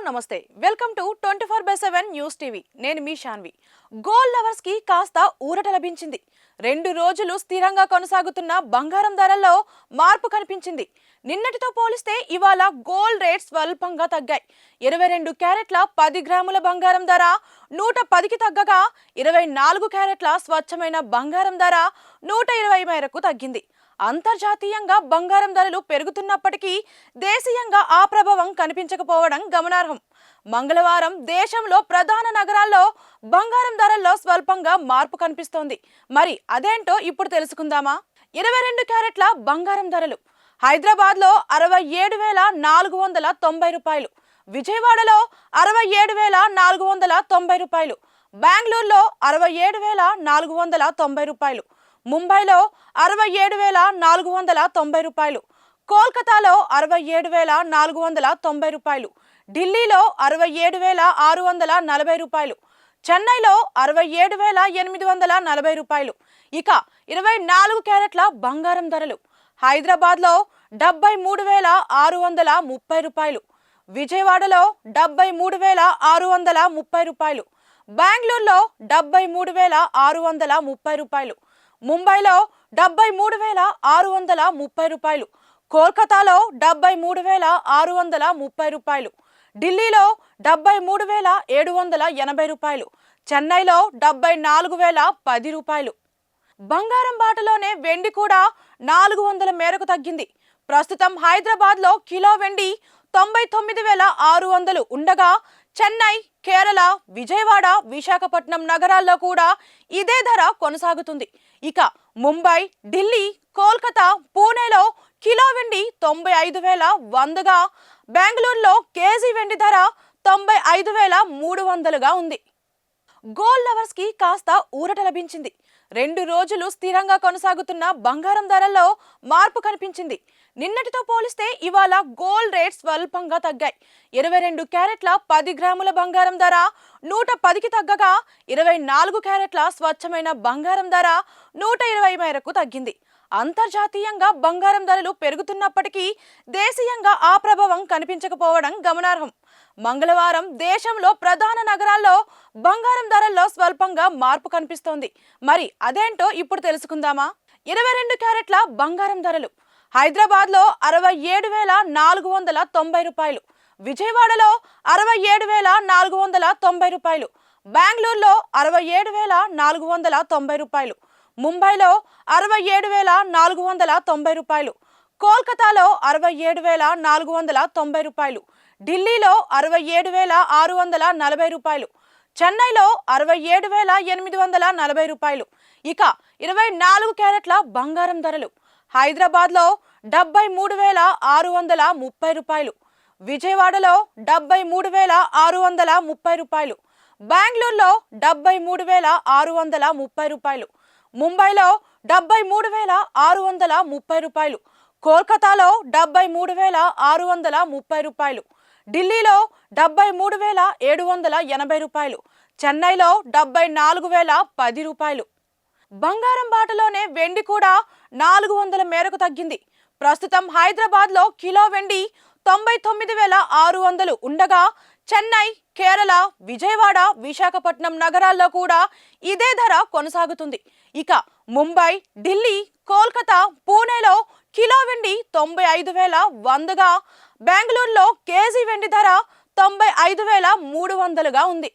నమస్తే welcome to 24/7 news TV నేను మీ Shanvi gold lovers కి కాస్త ఊరట లభించింది 2 రోజులు స్థిరంగా కొనసాగుతున్న బంగారం ధరల్లో మార్పు కనిపించింది నిన్నటితో పోలిస్తే ఇవాళ గోల్డ్ రేట్స్ స్వల్పంగా తగ్గాయి 22 క్యారెట్ల 10 గ్రాముల బంగారం ధర 110 కి తగ్గగా 24 క్యారెట్ల స్వచ్ఛమైన బంగారం ధర 120 మేరకు తగ్గింది అంతర్జాతీయంగా బంగారం ధరలు పెరుగుతున్నప్పటికీ దేశీయంగా ఆ ప్రభావం కనిపించకపోవడం గమనార్హం మంగళవారం దేశంలో ప్రధాన నగరాల్లో బంగారం ధరల్లో స్వల్పంగా మార్పు కనిపిస్తోంది మరి ఇప్పుడు తెలుసుకుందామా 22 క్యారెట్ల బంగారం ధరలు హైదరాబాద్లో 67,490 రూపాయలు విజయవాడలో 67,490 రూపాయలు బెంగళూరులో 67,490 రూపాయలు ముంబైలో 67,490 రూపాయలు కోల్కతాలో 67,490 రూపాయలు ఢిల్లీలో 67,640 రూపాయలు చెన్నైలో 67,840 రూపాయలు ఇక 24 క్యారెట్ల బంగారం ధరలు హైదరాబాద్లో 73,630 రూపాయలు విజయవాడలో 73,630 రూపాయలు బెంగళూరులో 73,630 రూపాయలు ముంబైలో 73,630 రూపాయలు కోల్కతాలో 73,630 రూపాయలు ఢిల్లీలో 73,780 రూపాయలు చెన్నైలో 74,010 రూపాయలు బంగారం బాటలోనే వెండి కూడా 400 మేరకు తగ్గింది ప్రస్తుతం హైదరాబాద్లో కిలో వెండి 99,600 ఉండగా చెన్నై కేరళ విజయవాడ విశాఖపట్నం నగరాల్లో కూడా ఇదే ధర కొనసాగుతుంది ఇక ముంబై ఢిల్లీ కోల్కతా పూణేలో కిలో వెండి 95,100గా బెంగళూరులో కేజీ వెండి ధర 95,300గా ఉంది గోల్డ్ లవర్స్ కి కాస్త ఊరట లభించింది 2 రోజులు స్థిరంగా కొనసాగుతున్న బంగారం ధరల్లో మార్పు కనిపించింది నిన్నటితో పోలిస్తే ఇవాళ గోల్డ్ రేట్స్ స్వల్పంగా తగ్గాయి 22 క్యారెట్ల 10 గ్రాముల బంగారం ధర 110కి తగ్గగా 24 క్యారెట్ల స్వచ్ఛమైన బంగారం ధర 120 మేరకు తగ్గింది అంతర్జాతీయంగా బంగారం ధరలు పెరుగుతున్నప్పటికీ దేశీయంగా ఆ ప్రభావం కనిపించకపోవడం గమనార్హం మంగళవారం దేశంలో ప్రధాన నగరాల్లో బంగారం ధరల్లో స్వల్పంగా మార్పు కనిపిస్తోంది మరి ఇప్పుడు తెలుసుకుందామా 22 క్యారెట్ల బంగారం ధరలు హైదరాబాద్లో 67,490 రూపాయలు విజయవాడలో 67,490 రూపాయలు బెంగళూరులో 67,490 రూపాయలు ముంబైలో 67,490 రూపాయలు కోల్కతాలో 67,490 రూపాయలు ఢిల్లీలో 67,640 రూపాయలు చెన్నైలో 67,840 రూపాయలు ఇక 24 క్యారెట్ల బంగారం ధరలు హైదరాబాద్లో 73,630 రూపాయలు విజయవాడలో 73,630 రూపాయలు బెంగళూరులో 73,630 రూపాయలు ముంబైలో 73,630 రూపాయలు కోల్కతాలో 73,630 రూపాయలు ఢిల్లీలో 73,780 రూపాయలు చెన్నైలో 74,010 రూపాయలు బంగారం బాటలోనే వెండి కూడా 400 మేరకు తగ్గింది ప్రస్తుతం హైదరాబాద్లో కిలో వెండి 99,600 ఉండగా చెన్నై కేరళ విజయవాడ విశాఖపట్నం నగరాల్లో కూడా ఇదే ధర కొనసాగుతుంది ఇక ముంబై ఢిల్లీ కోల్కతా పూణేలో కిలో వెండి 95,100గా బెంగళూరులో కేజీ వెండి ధర 95,300గా ఉంది